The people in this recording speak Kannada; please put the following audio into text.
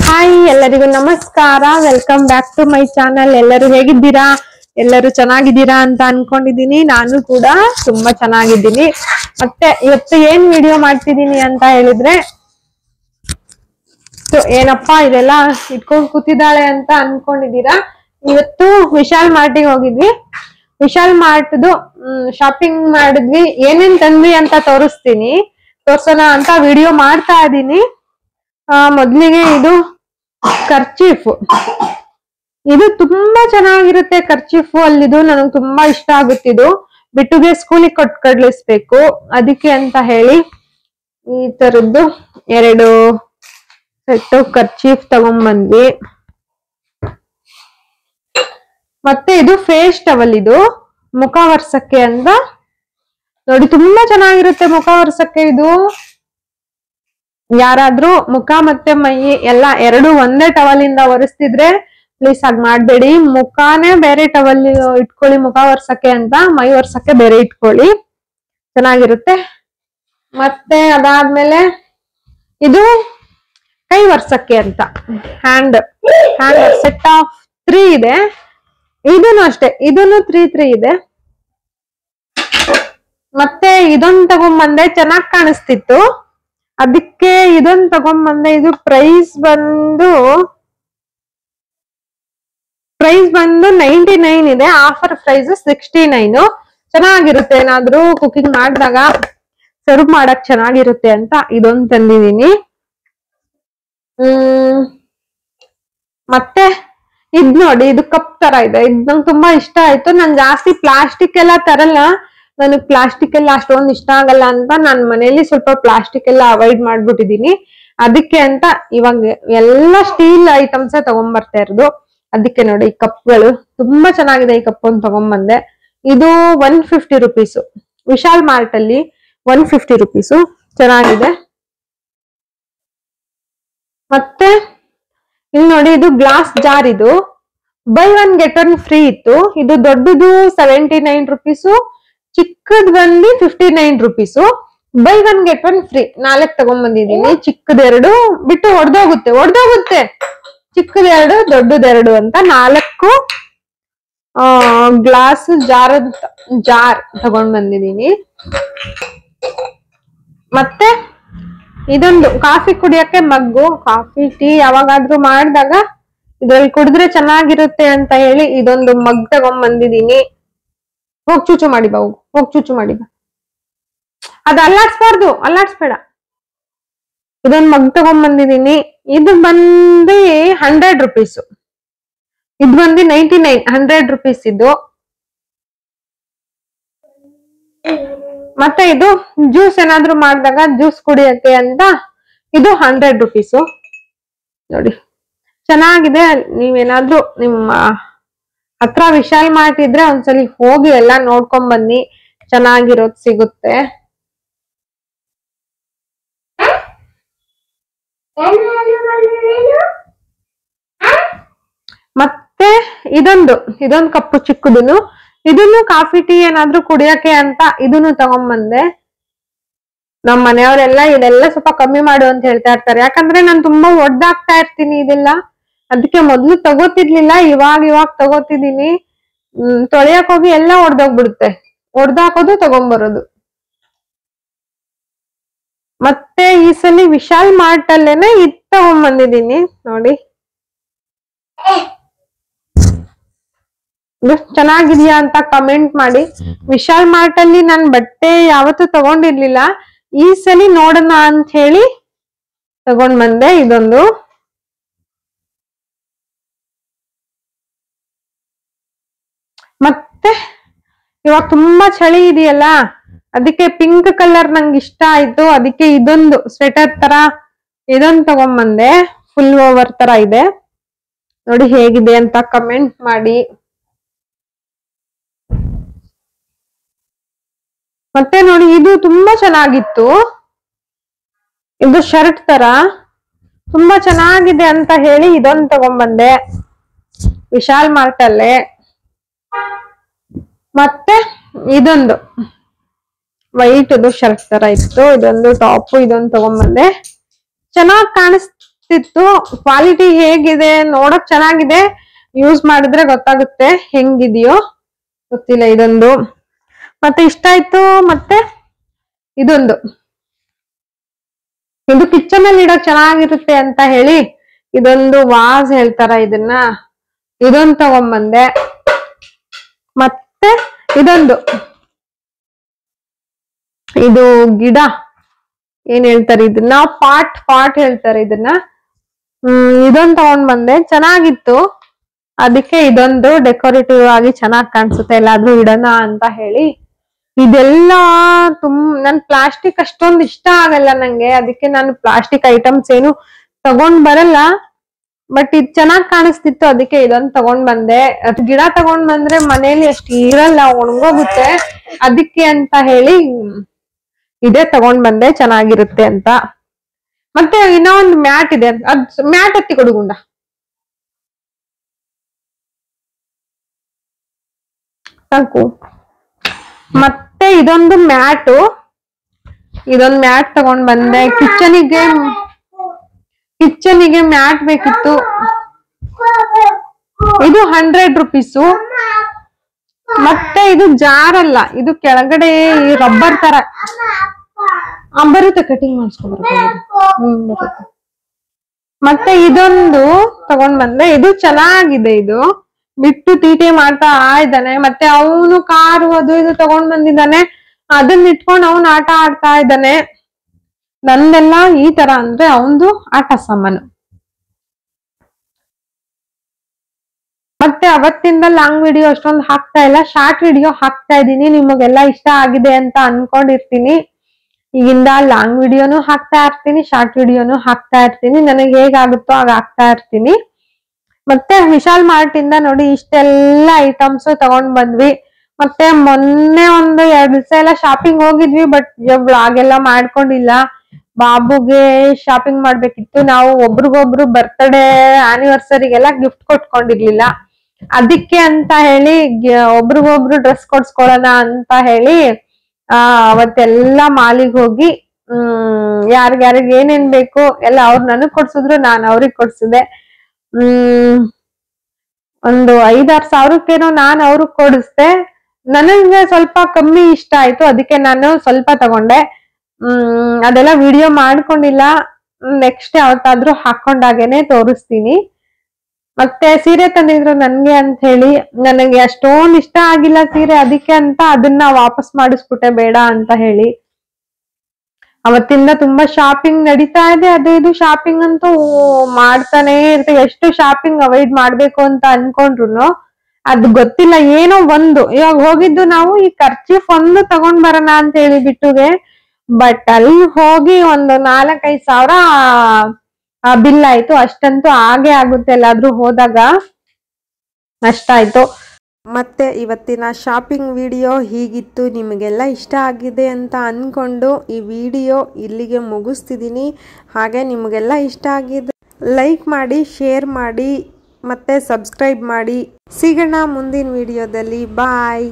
ಹಾಯ್ ಎಲ್ಲರಿಗೂ ನಮಸ್ಕಾರ. Welcome back to my channel. ಎಲ್ಲರೂ ಹೇಗಿದ್ದೀರಾ? ಎಲ್ಲರೂ ಚೆನ್ನಾಗಿದ್ದೀರಾ ಅಂತ ಅನ್ಕೊಂಡಿದೀನಿ. ನಾನು ಕೂಡ ತುಂಬಾ ಚೆನ್ನಾಗಿದ್ದೀನಿ. ಮತ್ತೆ ಇವತ್ತು ಏನ್ ವಿಡಿಯೋ ಮಾಡ್ತಿದೀನಿ ಅಂತ ಹೇಳಿದ್ರೆ, ಏನಪ್ಪಾ ಇದೆಲ್ಲ ಇಟ್ಕೊಂಡು ಕೂತಿದ್ದಾಳೆ ಅಂತ ಅನ್ಕೊಂಡಿದೀರಾ. ಇವತ್ತು ವಿಶಾಲ್ ಮಾರ್ಟಿಗೆ ಹೋಗಿದ್ವಿ. ವಿಶಾಲ್ ಮಾರ್ಟ್ದು ಶಾಪಿಂಗ್ ಮಾಡಿದ್ವಿ. ಏನೇನ್ ತಂದ್ವಿ ಅಂತ ತೋರ್ಸೋಣ ಅಂತ ವಿಡಿಯೋ ಮಾಡ್ತಾ ಇದೀನಿ. ಮೊದ್ಲಿಗೆ ಇದು ಕರ್ಚೀಫ್. ಇದು ತುಂಬಾ ಚೆನ್ನಾಗಿರುತ್ತೆ ಕರ್ಚೀಫ್. ಅಲ್ಲಿದು ನನಗೆ ತುಂಬಾ ಇಷ್ಟ ಆಗುತ್ತಿದ್ದು. ಬಿಟ್ಟುಗೆ ಸ್ಕೂಲಿಗೆ ಕೊಟ್ಟು ಕಳಿಸ್ಬೇಕು, ಅದಕ್ಕೆ ಅಂತ ಹೇಳಿ ಈ ತರದ್ದು 2 ಸೆಟ್ ಕರ್ಚೀಫ್ ತಗೊಂಡ್ಬಂದ್ವಿ. ಮತ್ತೆ ಇದು ಫೇಸ್ ಟವಲ್. ಇದು ಮುಖ ಒರೆಸಕ್ಕೆ ಅಂತ ನೋಡಿ, ತುಂಬಾ ಚೆನ್ನಾಗಿರುತ್ತೆ ಮುಖ ಒರೆಸಕ್ಕೆ. ಇದು ಯಾರಾದ್ರೂ ಮುಖ ಮತ್ತೆ ಮೈ ಎಲ್ಲ 2 ಒಂದೇ ಟವಲ್ ಇಂದ ಒರೆಸ್ತಿದ್ರೆ ಪ್ಲೀಸ್ ಹಾಗೆ ಮಾಡ್ಬೇಡಿ. ಮುಖಾನೇ ಬೇರೆ ಟವಲ್ ಇಟ್ಕೊಳ್ಳಿ ಮುಖ ಒರೆಸಕ್ಕೆ ಅಂತ, ಮೈ ಒರೆಸಕ್ಕೆ ಬೇರೆ ಇಟ್ಕೊಳ್ಳಿ, ಚೆನ್ನಾಗಿರುತ್ತೆ. ಮತ್ತೆ ಅದಾದ್ಮೇಲೆ ಇದು ಕೈ ಒರೆಸಕ್ಕೆ ಅಂತ ಹ್ಯಾಂಡ್ ಸೆಟ್ ಆಫ್ 3 ಇದೆ. ಇದನ್ನು ಅಷ್ಟೇ, ಇದನ್ನು 3 ಇದೆ. ಮತ್ತೆ ಇದೊಂದು ತಗೊಂಡ್ಬಂದೆ, ಚೆನ್ನಾಗ್ ಕಾಣಿಸ್ತಿತ್ತು, ಅದಕ್ಕೆ ಇದೊಂದು ತಗೊಂಡ್ಬಂದೆ. ಇದು ಪ್ರೈಸ್ ಬಂದು 99 ಇದೆ. Offer price 69. ಚೆನ್ನಾಗಿರುತ್ತೆ, ಏನಾದ್ರೂ ಕುಕಿಂಗ್ ಮಾಡಿದಾಗ ಸರ್ವ್ ಮಾಡಕ್ ಚೆನ್ನಾಗಿರುತ್ತೆ ಅಂತ ಇದೊಂದು ತಂದಿದೀನಿ. ಮತ್ತೆ ಇದ್ ನೋಡಿ, ಇದು ಕಪ್ ತರ ಇದೆ. ಇದು ನಂಗೆ ತುಂಬಾ ಇಷ್ಟ ಆಯ್ತು. ನಾನ್ ಜಾಸ್ತಿ ಪ್ಲಾಸ್ಟಿಕ್ ಎಲ್ಲ ತರಲ್ಲ, ನನಗ್ ಪ್ಲಾಸ್ಟಿಕ್ ಎಲ್ಲ ಅಷ್ಟೊಂದು ಇಷ್ಟ ಆಗಲ್ಲ ಅಂತ ನಾನು ಮನೇಲಿ ಸ್ವಲ್ಪ ಪ್ಲಾಸ್ಟಿಕ್ ಎಲ್ಲ ಅವಾಯ್ಡ್ ಮಾಡ್ಬಿಟ್ಟಿದೀನಿ. ಅದಕ್ಕೆ ಅಂತ ಇವಾಗ ಎಲ್ಲ ಸ್ಟೀಲ್ ಐಟಮ್ಸ್ ತಗೊಂಡ್ಬರ್ತಾ ಇರೋದು. ಅದಕ್ಕೆ ನೋಡಿ, ಈ ಕಪ್ಗಳು ತುಂಬಾ ಚೆನ್ನಾಗಿದೆ. ಈ ಕಪ್ ಒಂದು ತಗೊಂಡ್ಬಂದೆ. ಇದು 150 ರುಪೀಸ್. ವಿಶಾಲ್ ಮಾರ್ಟ್ ಅಲ್ಲಿ 150 ರುಪೀಸ್. ಚೆನ್ನಾಗಿದೆ. ಮತ್ತೆ ಇಲ್ಲಿ ನೋಡಿ, ಇದು ಗ್ಲಾಸ್ ಜಾರ್. ಇದು ಬೈ 1 get 1 ಫ್ರೀ ಇತ್ತು. ಇದು ದೊಡ್ಡದು 79 ರುಪೀಸ್, ಚಿಕ್ಕದ್ ಬಂದು 59 ರುಪೀಸ್. By 1 get 1 free 4 ತಗೊಂಡ್ಬಂದಿದೀನಿ. ಚಿಕ್ಕದ್ 2 ಬಿಟ್ಟು ಒಡ್ದೋಗುತ್ತೆ. ಚಿಕ್ಕದ್ 2 ದೊಡ್ಡದ್ 2 ಅಂತ 4 ಗ್ಲಾಸ್ ಜಾರ್ ತಗೊಂಡ್ ಬಂದಿದೀನಿ. ಮತ್ತೆ ಇದೊಂದು ಕಾಫಿ ಕುಡಿಯಕ್ಕೆ ಮಗ್ಗು. ಕಾಫಿ ಟೀ ಯಾವಾಗಾದ್ರೂ ಮಾಡಿದಾಗ ಇದ್ರಲ್ಲಿ ಕುಡಿದ್ರೆ ಚೆನ್ನಾಗಿರುತ್ತೆ ಅಂತ ಹೇಳಿ ಇದೊಂದು ಮಗ್ ತಗೊಂಡ್ ಬಂದಿದೀನಿ. ಹೋಗ್ ಚೂಚು ಮಾಡಿ ಬಾ, ಹೋಗ್ ಚೂಚು ಮಾಡಿ ಬಾ. ಅದು ಅಲ್ಲಾಡ್ಸ್ಬೇಡ. ಇದೊಂದು ಮಗ್ ತಗೊಂಡ್ ಬಂದಿದೀನಿ. ಇದು ಬಂದು 100 ರುಪೀಸ್. ಇದು ಬಂದು 99, 100 ರುಪೀಸ್ ಇದು. ಮತ್ತೆ ಇದು ಜ್ಯೂಸ್ ಏನಾದ್ರು ಮಾಡಿದಾಗ ಜ್ಯೂಸ್ ಕುಡಿಯಕ್ಕೆ ಅಂತ ಇದು 100 ರುಪೀಸ್. ನೋಡಿ, ಚೆನ್ನಾಗಿದೆ. ನೀವೇನಾದ್ರೂ ನಿಮ್ಮ ಹತ್ರ ವಿಶಾಲ್ ಮಾರ್ಟ್ ಇದ್ರೆ ಒಂದ್ಸಲಿ ಹೋಗಿ ಎಲ್ಲ ನೋಡ್ಕೊಂಡ್ ಬನ್ನಿ, ಚೆನ್ನಾಗಿರೋದ್ ಸಿಗುತ್ತೆ. ಮತ್ತೆ ಇದೊಂದು ಕಪ್ಪು ಚಿಕ್ಕದನ್ನು, ಇದನ್ನು ಕಾಫಿ ಟೀ ಏನಾದ್ರೂ ಕುಡಿಯಕ್ಕೆ ಅಂತ ಇದನ್ನು ತಗೊಂಡ್ಬಂದೆ. ನಮ್ ಮನೆಯವರೆಲ್ಲ ಇದೆಲ್ಲ ಸ್ವಲ್ಪ ಕಮ್ಮಿ ಮಾಡು ಅಂತ ಹೇಳ್ತಾ ಇರ್ತಾರೆ. ಯಾಕಂದ್ರೆ ನಾನು ತುಂಬಾ ಒಡ್ದಾಕ್ತಾ ಇರ್ತೀನಿ ಇದೆಲ್ಲ. ಅದಕ್ಕೆ ಮೊದ್ಲು ತಗೋತಿರ್ಲಿಲ್ಲ, ಇವಾಗ ತಗೋತಿದೀನಿ. ತೊಳೆಯಕ್ ಹೋಗಿ ಎಲ್ಲ ಒಡ್ದೋಗ್ಬಿಡುತ್ತೆ. ಒಡ್ದಾಕೋದು ತಗೊಂಡ್ಬರೋದು. ಮತ್ತೆ ಈ ಸಲ ವಿಶಾಲ್ ಮಾರ್ಟ್ ಅಲ್ಲೇನೆ ಇದ್ ತಗೊಂಡ್ಬಂದಿದೀನಿ. ನೋಡಿ, ಚೆನ್ನಾಗಿದ್ಯಾ ಅಂತ ಕಮೆಂಟ್ ಮಾಡಿ. ವಿಶಾಲ್ ಮಾರ್ಟ್ ಅಲ್ಲಿ ನಾನು ಬಟ್ಟೆ ಯಾವತ್ತೂ ತಗೊಂಡಿರ್ಲಿಲ್ಲ, ಈ ಸಲ ನೋಡೋಣ ಅಂತ ಹೇಳಿ ತಗೊಂಡ್ ಬಂದೆ. ಇದೊಂದು ಮತ್ತೆ ಇವಾಗ ತುಂಬಾ ಚಳಿ ಇದೆಯಲ್ಲ, ಅದಕ್ಕೆ ಪಿಂಕ್ ಕಲರ್ ನಂಗೆ ಇಷ್ಟ ಆಯ್ತು. ಅದಕ್ಕೆ ಇದೊಂದು ಸ್ವೆಟರ್ ತರ ಇದೊಂದು ತಗೊಂಡ್ಬಂದೆ. ಫುಲ್ ಓವರ್ ತರ ಇದೆ. ನೋಡಿ ಹೇಗಿದೆ ಅಂತ ಕಮೆಂಟ್ ಮಾಡಿ. ಮತ್ತೆ ನೋಡಿ, ಇದು ತುಂಬಾ ಚೆನ್ನಾಗಿತ್ತು. ಇದು ಶರ್ಟ್ ತರ ತುಂಬಾ ಚೆನ್ನಾಗಿದೆ ಅಂತ ಹೇಳಿ ಇದೊಂದು ತಗೊಂಡ್ಬಂದೆ ವಿಶಾಲ್ ಮಾರ್ಟ್ ಅಲ್ಲೇ. ಮತ್ತೆ ಇದೊಂದು ವೈಟ್ ಶರ್ಟ್ ತರ ಇತ್ತು. ಇದೊಂದು ಟಾಪ್, ಇದೊಂದು ತಗೊಂಡ್ಬಂದೆ. ಚೆನ್ನಾಗಿ ಕಾಣಿಸ್ತಿದೆ ಅನ್ಸ್ತಿತ್ತು. ಕ್ವಾಲಿಟಿ ಹೇಗಿದೆ ನೋಡಕ್ ಚೆನ್ನಾಗಿದೆ, ಯೂಸ್ ಮಾಡಿದ್ರೆ ಗೊತ್ತಾಗುತ್ತೆ ಹೆಂಗಿದೆಯೋ ಗೊತ್ತಿಲ್ಲ. ಇದೊಂದು ಮತ್ತೆ ಇಷ್ಟ ಆಯ್ತು. ಮತ್ತೆ ಇದೊಂದು, ಇದು ಕಿಚನ್ ಅಲ್ಲಿ ಇಡಕ್ ಚೆನ್ನಾಗಿರುತ್ತೆ ಅಂತ ಹೇಳಿ ಇದೊಂದು ವಾಸ್ ಹೇಳ್ತಾರ, ಇದೊಂದು ತಗೊಂಡ್ಬಂದೆ. ಮತ್ತೆ ಇದೊಂದು, ಇದು ಗಿಡ ಏನ್ ಹೇಳ್ತಾರೆ ಇದನ್ನ, ಪಾಟ್ ಹೇಳ್ತಾರೆ ಇದನ್ನ. ಇದೊಂದು ತಗೊಂಡ್ ಬಂದೆ, ಚೆನ್ನಾಗಿತ್ತು. ಅದಕ್ಕೆ ಇದೊಂದು ಡೆಕೋರೇಟಿವ್ ಆಗಿ ಚೆನ್ನಾಗಿ ಕಾಣಿಸುತ್ತೆ, ಎಲ್ಲಾದ್ರೂ ಇಡೋಣ ಅಂತ ಹೇಳಿ. ಇದೆಲ್ಲ ನನ್ ಪ್ಲಾಸ್ಟಿಕ್ ಅಷ್ಟೊಂದು ಇಷ್ಟ ಆಗಲ್ಲ ನಂಗೆ, ಅದಕ್ಕೆ ನಾನು ಪ್ಲಾಸ್ಟಿಕ್ ಐಟಮ್ಸ್ ಏನು ತಗೊಂಡ್ ಬರಲ್ಲ. ಬಟ್ ಇದು ಚೆನ್ನಾಗ್ ಕಾಣಿಸ್ತಿತ್ತು, ಅದಕ್ಕೆ ಇದೊಂದು ತಗೊಂಡ್ ಬಂದೆ. ಗಿಡ ತಗೊಂಡ್ ಬಂದ್ರೆ ಮನೇಲಿ ಅಷ್ಟು ಇರಲ್ಲ, ಒಣಗೋಗುತ್ತೆ. ಅದಕ್ಕೆ ಅಂತ ಹೇಳಿ ಇದೇ ತಗೊಂಡ್ ಬಂದೆ, ಚೆನ್ನಾಗಿರುತ್ತೆ ಅಂತ. ಮತ್ತೆ ಇನ್ನೊಂದು ಮ್ಯಾಟ್ ಇದೆ, ಅದ್ ಮ್ಯಾಟ್ ಎತ್ತಿ ಕೊಡುಗುಂಡ. ಸಾಕು. ಮತ್ತೆ ಇದೊಂದು ಮ್ಯಾಟ್ ತಗೊಂಡ್ ಬಂದೆ. ಕಿಚನಿಗೆ ಮ್ಯಾಟ್ ಬೇಕಿತ್ತು. ಇದು 100 ರೂಪೀಸು. ಮತ್ತೆ ಇದು ಜಾರ್ ಅಲ್ಲ, ಇದು ಕೆಳಗಡೆ ರಬ್ಬರ್ ತರ ಬರುತ್ತೆ, ಕಟಿಂಗ್ ಮಾಡಿಸ್ಕೊಂಡು. ಮತ್ತೆ ಇದೊಂದು ತಗೊಂಡ್ ಬಂದೆ, ಇದು ಚೆನ್ನಾಗಿದೆ. ಇದು ಬಿಟ್ಟು ತೀಟೆ ಮಾಡ್ತಾ ಇದ್ದಾನೆ. ಮತ್ತೆ ಅವನು ಕಾರು ಅದು ಇದು ತಗೊಂಡ್ ಬಂದಿದ್ದಾನೆ, ಅದನ್ನ ಇಟ್ಕೊಂಡು ಅವನು ಆಟ ಆಡ್ತಾ ಇದ್ದಾನೆ. ನಂದೆಲ್ಲ ಈ ತರ ಅಂದ್ರೆ ಅವನದು ಆಟ ಸಾಮಾನು. ಮತ್ತೆ ಅವತ್ತಿಂದ ಲಾಂಗ್ ವಿಡಿಯೋ ಅಷ್ಟೊಂದು ಹಾಕ್ತಾ ಇಲ್ಲ, ಶಾರ್ಟ್ ವಿಡಿಯೋ ಹಾಕ್ತಾ ಇದ್ದೀನಿ. ನಿಮಗೆಲ್ಲ ಇಷ್ಟ ಆಗಿದೆ ಅಂತ ಅನ್ಕೊಂಡಿರ್ತೀನಿ. ಈಗಿಂದ ಲಾಂಗ್ ವಿಡಿಯೋನು ಹಾಕ್ತಾ ಇರ್ತೀನಿ, ಶಾರ್ಟ್ ವಿಡಿಯೋನು ಹಾಕ್ತಾ ಇರ್ತೀನಿ. ನನಗೆ ಹೇಗಾಗುತ್ತೋ ಆಗ ಹಾಕ್ತಾ ಇರ್ತೀನಿ. ಮತ್ತೆ ವಿಶಾಲ್ ಮಾರ್ಟ್ ಇಂದ ನೋಡಿ ಇಷ್ಟೆಲ್ಲ ಐಟಮ್ಸ್ ತಗೊಂಡ್ ಬಂದ್ವಿ. ಮತ್ತೆ ಮೊನ್ನೆ ಒಂದು 2 ದಿವಸ ಎಲ್ಲ ಶಾಪಿಂಗ್ ಹೋಗಿದ್ವಿ, ಬಟ್ ವ್ಲಾಗ್ ಎಲ್ಲ ಮಾಡ್ಕೊಂಡಿಲ್ಲ. ಬಾಬುಗೆ ಶಾಪಿಂಗ್ ಮಾಡ್ಬೇಕಿತ್ತು. ನಾವು ಒಬ್ರಿಗೊಬ್ರು ಬರ್ತ್ಡೇ ಆನಿವರ್ಸರಿಗೆಲ್ಲ ಗಿಫ್ಟ್ ಕೊಟ್ಕೊಂಡಿರ್ಲಿಲ್ಲ. ಅದಕ್ಕೆ ಅಂತ ಹೇಳಿ ಒಬ್ರಿಗೊಬ್ರು ಡ್ರೆಸ್ ಕೊಡ್ಸ್ಕೊಳ್ಳೋಣ ಅಂತ ಹೇಳಿ ಅವತ್ತೆಲ್ಲ ಮಾಲಿಗೆ ಹೋಗಿ ಯಾರಿಗ್ಯಾರಿಗೆ ಏನೇನ್ ಬೇಕು ಎಲ್ಲ ಅವ್ರು ನನಗ್ ಕೊಡ್ಸಿದ್ರು, ನಾನು ಅವ್ರಿಗೆ ಕೊಡ್ಸಿದೆ. ಒಂದು 5-6 ಸಾವಿರಕ್ಕೇನೋ ನಾನು ಅವ್ರಿಗೆ ಕೊಡಿಸ್ದೆ. ನನಗೆ ಸ್ವಲ್ಪ ಕಮ್ಮಿ ಇಷ್ಟ ಆಯ್ತು, ಅದಕ್ಕೆ ನಾನು ಸ್ವಲ್ಪ ತಗೊಂಡೆ. ಅದೆಲ್ಲ ವಿಡಿಯೋ ಮಾಡ್ಕೊಂಡಿಲ್ಲ, ನೆಕ್ಸ್ಟ್ ಯಾವತ್ತಾದ್ರೂ ಹಾಕೊಂಡಾಗೇನೆ ತೋರಿಸ್ತೀನಿ. ಮತ್ತೆ ಸೀರೆ ತಂದಿದ್ರು ನನ್ಗೆ ಅಂತ ಹೇಳಿ, ನನಗೆ ಅಷ್ಟೊಂದು ಇಷ್ಟ ಆಗಿಲ್ಲ ಸೀರೆ, ಅದಕ್ಕೆ ಅಂತ ಅದನ್ನ ವಾಪಸ್ ಮಾಡಿಸ್ಬಿಟ್ಟೆ ಬೇಡ ಅಂತ ಹೇಳಿ. ಅವತ್ತಿಂದ ತುಂಬಾ ಶಾಪಿಂಗ್ ನಡೀತಾ ಇದೆ, ಅದು ಇದು ಶಾಪಿಂಗ್ ಅಂತೂ ಮಾಡ್ತಾನೆ ಇರ್ತೀವಿ. ಎಷ್ಟು ಶಾಪಿಂಗ್ ಅವಾಯ್ಡ್ ಮಾಡ್ಬೇಕು ಅಂತ ಅನ್ಕೊಂಡ್ರು ಅದು ಗೊತ್ತಿಲ್ಲ, ಏನೋ ಒಂದು. ಇವಾಗ ಹೋಗಿದ್ದು ನಾವು ಈ ಖರ್ಚೀಫ್ ಒಂದು ತಗೊಂಡ್ ಬರೋಣ ಅಂತ ಹೇಳಿ ಬಿಟ್ಟುಗೆ, ಬಟ್ ಅಲ್ಲಿ ಹೋಗಿ ಒಂದು 4-5 ಸಾವಿರ ಬಿಲ್ ಆಯ್ತು. ಅಷ್ಟಂತೂ ಹಾಗೆ ಆಗುತ್ತೆ ಎಲ್ಲಾದ್ರೂ ಹೋದಾಗ, ಅಷ್ಟಾಯ್ತು. ಮತ್ತೆ ಇವತ್ತಿನ ಶಾಪಿಂಗ್ ವಿಡಿಯೋ ಹೀಗಿತ್ತು. ನಿಮಗೆಲ್ಲ ಇಷ್ಟ ಆಗಿದೆ ಅಂತ ಅಂದ್ಕೊಂಡು ಈ ವಿಡಿಯೋ ಇಲ್ಲಿಗೆ ಮುಗಿಸ್ತಿದ್ದೀನಿ. ಹಾಗೆ ನಿಮಗೆಲ್ಲ ಇಷ್ಟ ಆಗಿದೆ ಲೈಕ್ ಮಾಡಿ, ಶೇರ್ ಮಾಡಿ, ಮತ್ತೆ ಸಬ್ಸ್ಕ್ರೈಬ್ ಮಾಡಿ. ಸಿಗೋಣ ಮುಂದಿನ ವಿಡಿಯೋದಲ್ಲಿ. ಬಾಯ್.